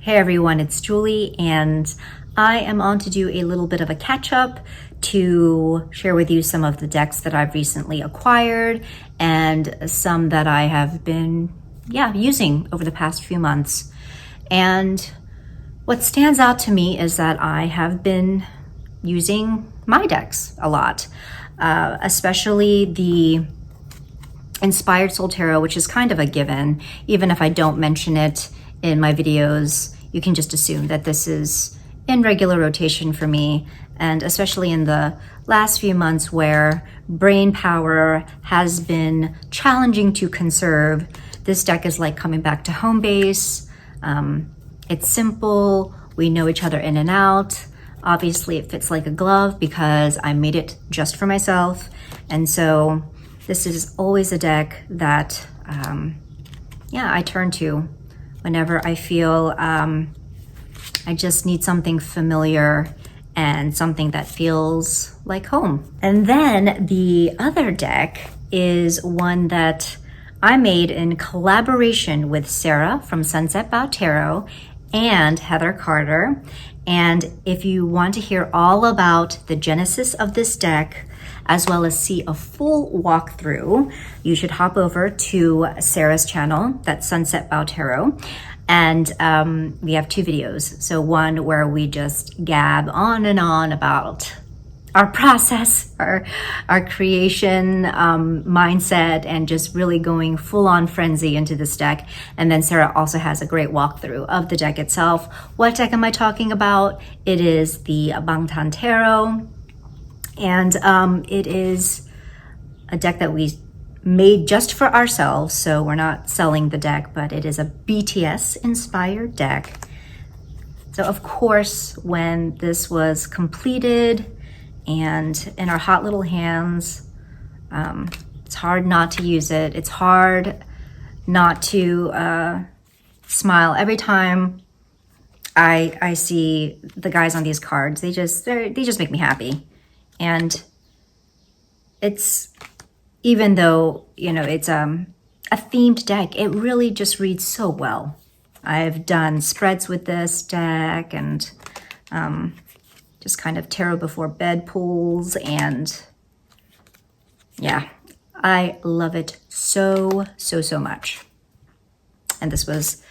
Hey everyone, it's Julie, and I am on to do a little bit of a catch-up to share with you some of the decks that I've recently acquired and some that I have been using over the past few months. And what stands out to me is that I have been using my decks a lot, especially the Inspired Soul Tarot, which is kind of a given. Even if I don't mention it in my videos, you can just assume that this is in regular rotation for me, and especially in the last few months where brain power has been challenging to conserve, this deck is like coming back to home base. It's simple, we know each other in and out. Obviously it fits like a glove because I made it just for myself, and so this is always a deck that I turn to whenever I feel I just need something familiar and something that feels like home. And then the other deck is one that I made in collaboration with Sarah from Sunset Bow Tarot and Heather Carter. And if you want to hear all about the genesis of this deck, as well as see a full walkthrough, you should hop over to Sarah's channel, that's Sunset Bow Tarot. And we have two videos. So one where we just gab on and on about our process, our creation mindset, and just really going full on frenzy into this deck. And then Sarah also has a great walkthrough of the deck itself. What deck am I talking about? It is the Bangtan Tarot. And it is a deck that we made just for ourselves, so we're not selling the deck, but it is a BTS inspired deck. So of course, when this was completed and in our hot little hands, it's hard not to use it. It's hard not to smile every time I see the guys on these cards. They just make me happy. And it's, even though, you know, it's a themed deck, it really just reads so well. I've done spreads with this deck and just kind of tarot before bed pulls, and yeah, I love it so much. And this was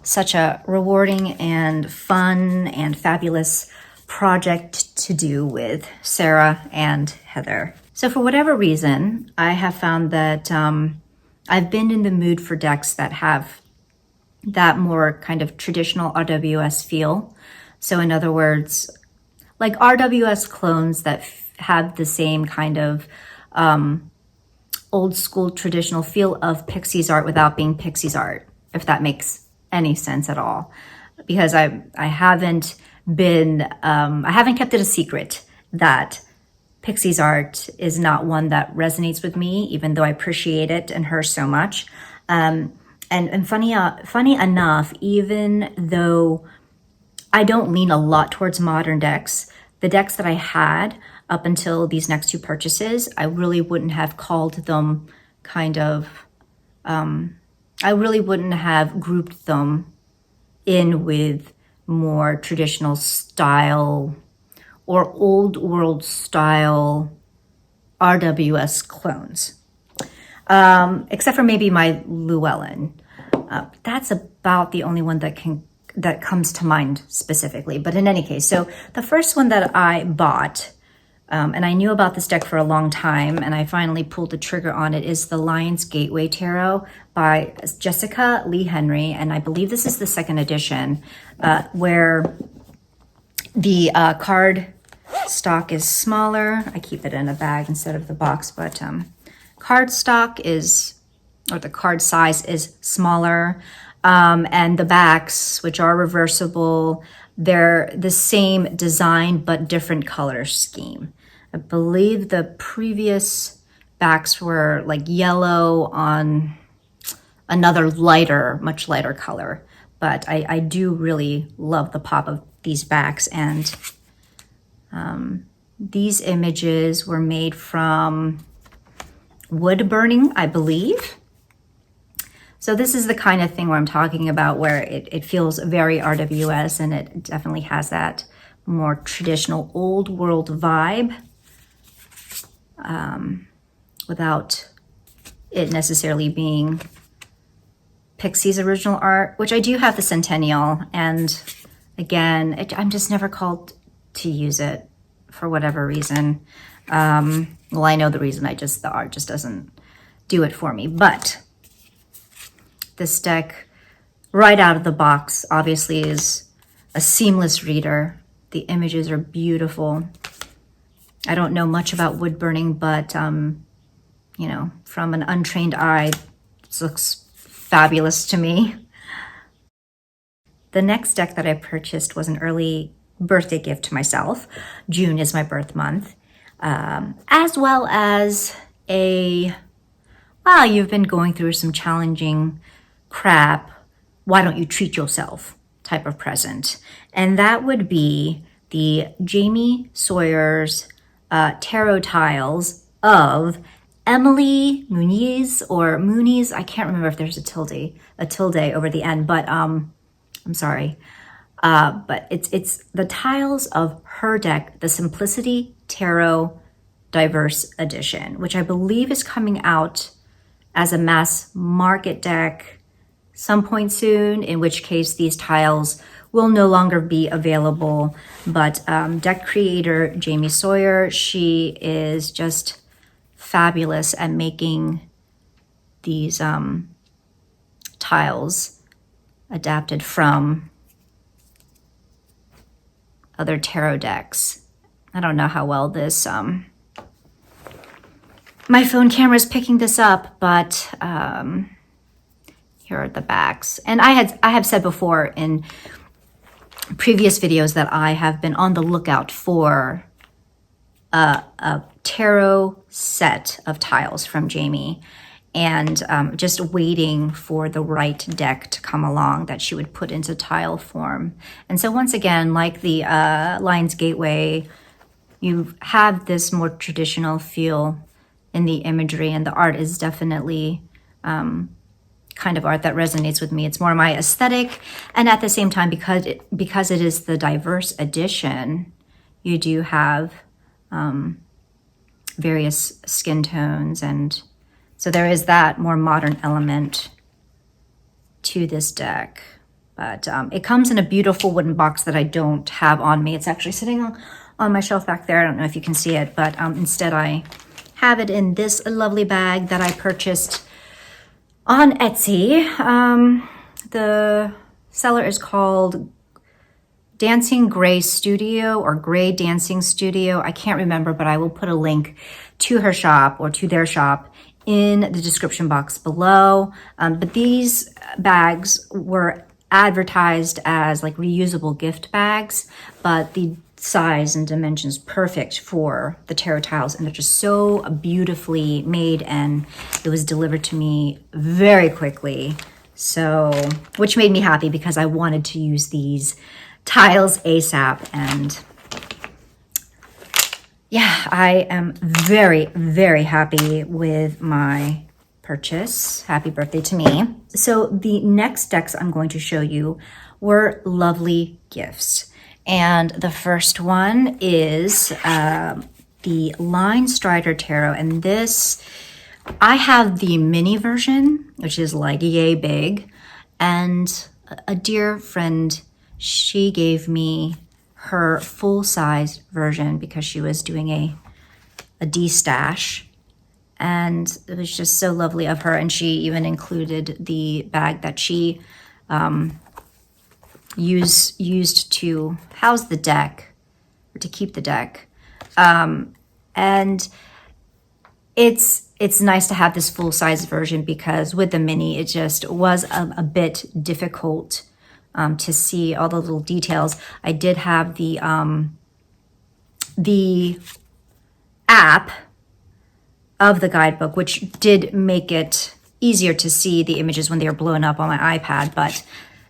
such a rewarding and fun and fabulous project to do with Sarah and Heather. So for whatever reason, I have found that I've been in the mood for decks that have that more kind of traditional RWS feel. So in other words, like RWS clones that have the same kind of old school traditional feel of Pixies art without being Pixies art, if that makes any sense at all. Because I haven't kept it a secret that Pixie's art is not one that resonates with me, even though I appreciate it and her so much. And funny enough, even though I don't lean a lot towards modern decks, the decks that I had up until these next two purchases, I really wouldn't have called them I really wouldn't have grouped them in with more traditional style or old world style RWS clones. Except for maybe my Llewellyn. That's about the only one that comes to mind specifically. But in any case, so the first one that I bought, and I knew about this deck for a long time, and I finally pulled the trigger on it, is the Lion's Gateway Tarot by Jessica Lee Henry. And I believe this is the second edition, where the card stock is smaller. I keep it in a bag instead of the box, but card stock is, or the card size is smaller. And the backs, which are reversible, they're the same design but different color scheme. I believe the previous backs were like yellow on another lighter, much lighter color. But I do really love the pop of these backs, and these images were made from wood burning, I believe. So this is the kind of thing where I'm talking about, where it feels very RWS, and it definitely has that more traditional old world vibe, without it necessarily being Pixie's original art, which I do have the Centennial, and again, I'm just never called to use it for whatever reason. Well, I know the reason, the art just doesn't do it for me. But this deck, right out of the box, obviously is a seamless reader. The images are beautiful. I don't know much about wood burning, but, you know, from an untrained eye, this looks fabulous to me. The next deck that I purchased was an early birthday gift to myself. June is my birth month. As well as well, you've been going through some challenging crap, why don't you treat yourself type of present. And that would be the Jamie Sawyer's tarot tiles of Emilie Muñiz, or Moonies. I can't remember if there's a tilde over the end, but I'm sorry. But it's the tiles of her deck, the Simplicity Tarot Diverse Edition, which I believe is coming out as a mass market deck some point soon, in which case these tiles will no longer be available. But deck creator Jamie Sawyer, she is just fabulous at making these tiles adapted from other tarot decks. I don't know how well this my phone camera is picking this up, but here are the backs. And I have said before in previous videos that I have been on the lookout for a tarot set of tiles from Jamie, and just waiting for the right deck to come along that she would put into tile form. And so once again, like the Lion's Gateway, you have this more traditional feel in the imagery, and the art is definitely kind of art that resonates with me. It's more my aesthetic, and at the same time, because it is the diverse edition, you do have various skin tones, and so there is that more modern element to this deck. But it comes in a beautiful wooden box that I don't have on me. It's actually sitting on my shelf back there. I don't know if you can see it, but instead I have it in this lovely bag that I purchased on Etsy. The seller is called Dancing Gray Studio, or Gray Dancing Studio. I can't remember, but I will put a link to her shop, or to their shop, in the description box below. But these bags were advertised as like reusable gift bags, but the size and dimensions perfect for the tarot tiles, and they're just so beautifully made, and it was delivered to me very quickly, so, which made me happy because I wanted to use these tiles ASAP. And yeah, I am very, very happy with my purchase. Happy birthday to me. So the next decks I'm going to show you were lovely gifts. And the first one is the Linestrider Tarot. And this, I have the mini version, which is like yay big. And a dear friend, she gave me her full-size version because she was doing a D-stash. And it was just so lovely of her. And she even included the bag that she used to house the deck, or to keep the deck. And it's nice to have this full-size version, because with the mini, it just was a bit difficult to see all the little details. I did have the app of the guidebook, which did make it easier to see the images when they were blown up on my iPad, but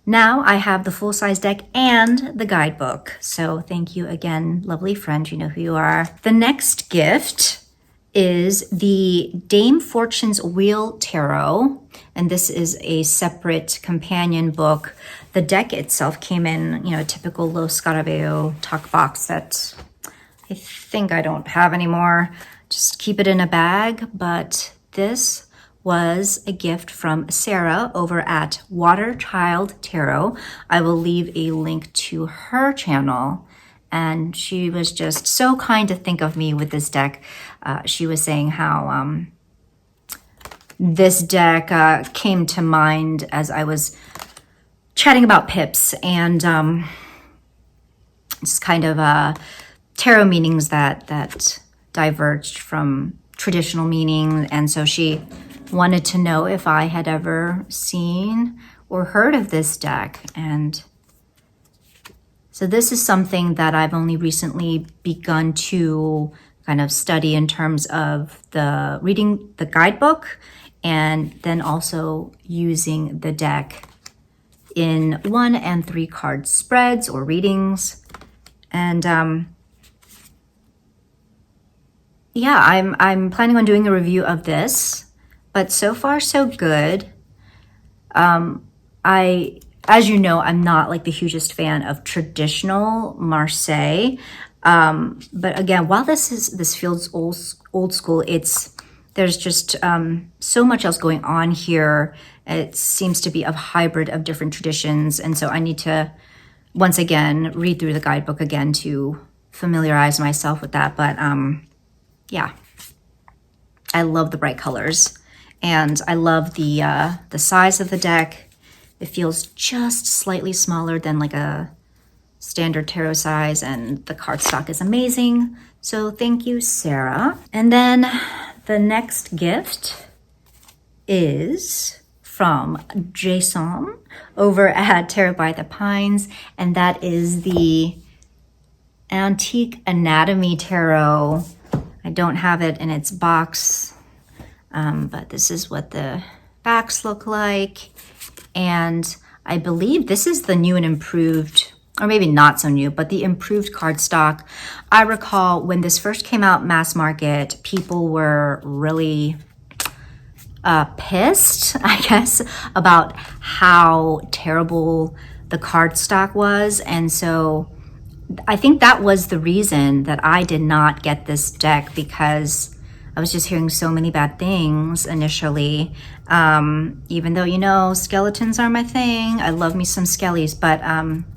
now I have the full-size deck and the guidebook. So thank you again, lovely friend, you know who you are. The next gift is the Dame Fortune's Wheel Tarot, and this is a separate companion book. The deck itself came in, you know, a typical Lo Scarabeo tuck box that I think I don't have anymore. Just keep it in a bag, but this was a gift from Sarah over at Water Child Tarot. I will leave a link to her channel, and she was just so kind to think of me with this deck. She was saying how this deck came to mind as I was chatting about pips and just kind of tarot meanings that diverged from traditional meaning. And so she wanted to know if I had ever seen or heard of this deck. And so this is something that I've only recently begun to kind of study in terms of the reading the guidebook and then also using the deck in 1 and 3 card spreads or readings. And yeah, I'm planning on doing a review of this, but so far so good. As you know, I'm not like the hugest fan of traditional Marseille. But again, while this feels old school, there's just so much else going on here. It seems to be a hybrid of different traditions, and so I need to once again read through the guidebook again to familiarize myself with that. But yeah, I love the bright colors, and I love the size of the deck. It feels just slightly smaller than like a standard tarot size, and the cardstock is amazing. So thank you, Sarah. And then the next gift is from Jason over at Tarot by the Pines, and that is the Antique Anatomy Tarot. I don't have it in its box, but this is what the backs look like. And I believe this is the new and improved, or maybe not so new, but the improved cardstock. I recall when this first came out mass market, people were really pissed, I guess, about how terrible the cardstock was. And so I think that was the reason that I did not get this deck, because I was just hearing so many bad things initially. Even though, you know, skeletons are my thing. I love me some skellies, but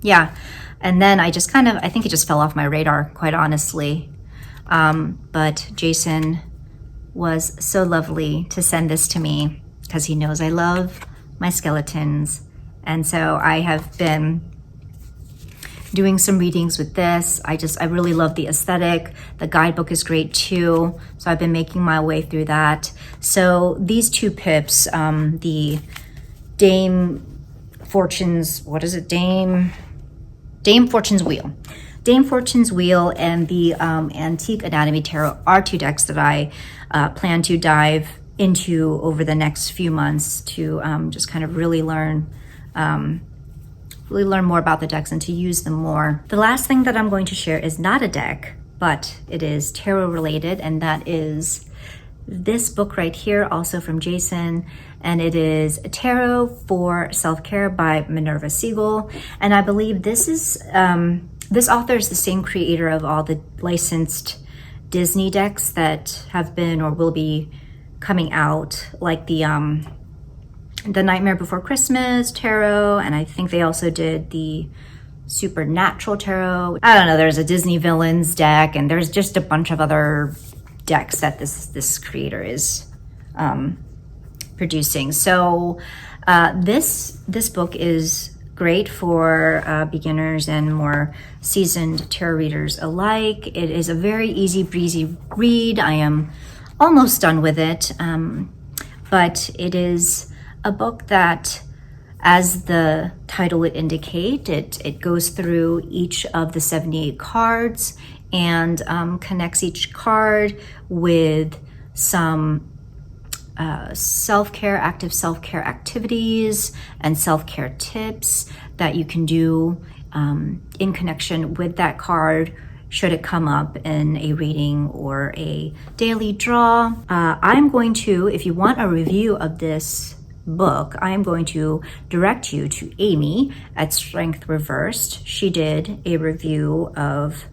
yeah. And then I just I think it just fell off my radar, quite honestly. But Jason was so lovely to send this to me because he knows I love my skeletons. And so I have been doing some readings with this. I really love the aesthetic. The guidebook is great too. So I've been making my way through that. So these two pips, the Dame Fortune's, Dame Fortune's Wheel. Dame Fortune's Wheel and the Antique Anatomy Tarot are two decks that I plan to dive into over the next few months to just kind of really learn more about the decks and to use them more. The last thing that I'm going to share is not a deck, but it is tarot related, and that is this book right here, also from Jason, and it is Tarot for Self-Care by Minerva Siegel. And I believe this is this author is the same creator of all the licensed Disney decks that have been or will be coming out, like the Nightmare Before Christmas tarot, and I think they also did the Supernatural tarot. I don't know, there's a Disney Villains deck, and there's just a bunch of other decks that this creator is producing. So this book is great for beginners and more seasoned tarot readers alike. It is a very easy breezy read. I am almost done with it, but it is a book that, as the title would indicate, it goes through each of the 78 cards and connects each card with some active self-care activities and self-care tips that you can do in connection with that card should it come up in a reading or a daily draw. I'm going to, if you want a review of this book, I am going to direct you to Amy at Strength Reversed. She did a review of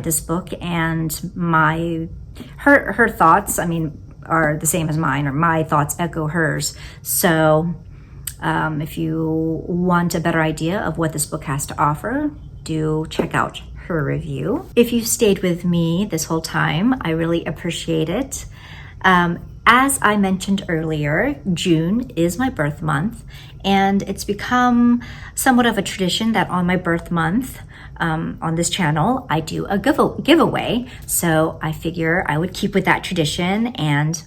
this book, and her thoughts, I mean, are the same as mine, or my thoughts echo hers. So if you want a better idea of what this book has to offer, do check out her review. If you've stayed with me this whole time, I really appreciate it. As I mentioned earlier, June is my birth month, and it's become somewhat of a tradition that on my birth month, on this channel, I do a giveaway. So I figure I would keep with that tradition and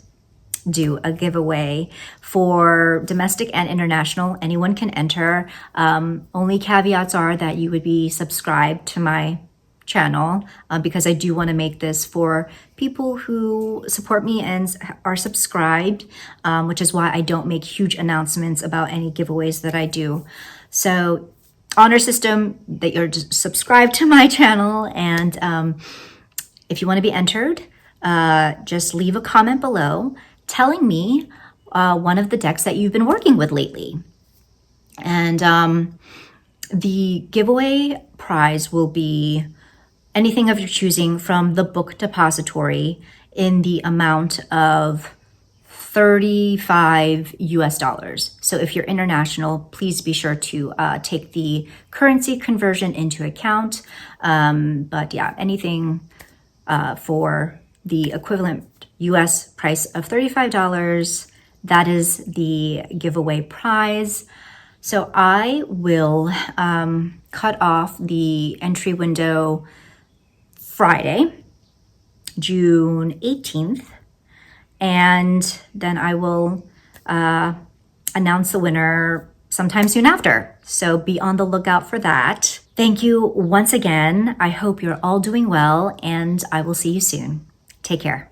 do a giveaway for domestic and international. Anyone can enter. Only caveats are that you would be subscribed to my channel, because I do want to make this for people who support me and are subscribed, which is why I don't make huge announcements about any giveaways that I do. So honor system that you're subscribed to my channel, and if you want to be entered, just leave a comment below telling me one of the decks that you've been working with lately. And the giveaway prize will be anything of your choosing from the book depository in the amount of $35 US. So if you're international, please be sure to take the currency conversion into account. But yeah, anything for the equivalent US price of $35, that is the giveaway prize. So I will cut off the entry window Friday, June 18th, and then I will announce the winner sometime soon after. So be on the lookout for that. Thank you once again. I hope you're all doing well, and I will see you soon. Take care.